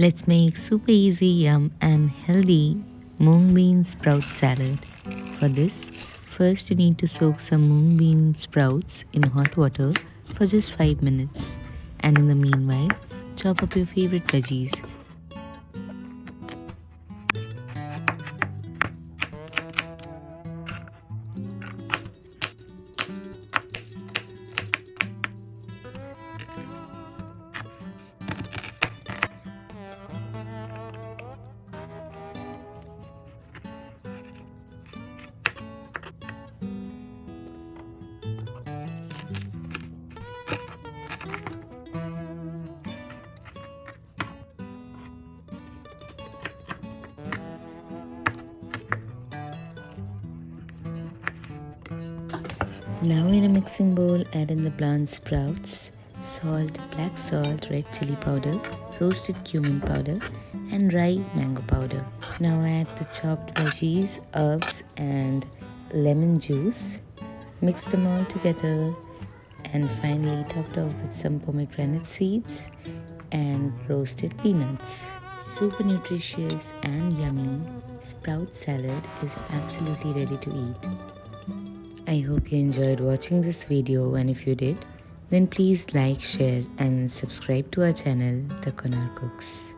Let's make super easy, yum and healthy mung bean sprout salad. For this, first you need to soak some mung bean sprouts in hot water for just 5 minutes. And in the meanwhile, chop up your favorite veggies. Now in a mixing bowl, add in the blanched sprouts, salt, black salt, red chili powder, roasted cumin powder and dry mango powder. Now add the chopped veggies, herbs and lemon juice. Mix them all together and finally top it off with some pomegranate seeds and roasted peanuts. Super nutritious and yummy sprout salad is absolutely ready to eat. I hope you enjoyed watching this video, and if you did, then please like, share and subscribe to our channel, The Konar Cooks.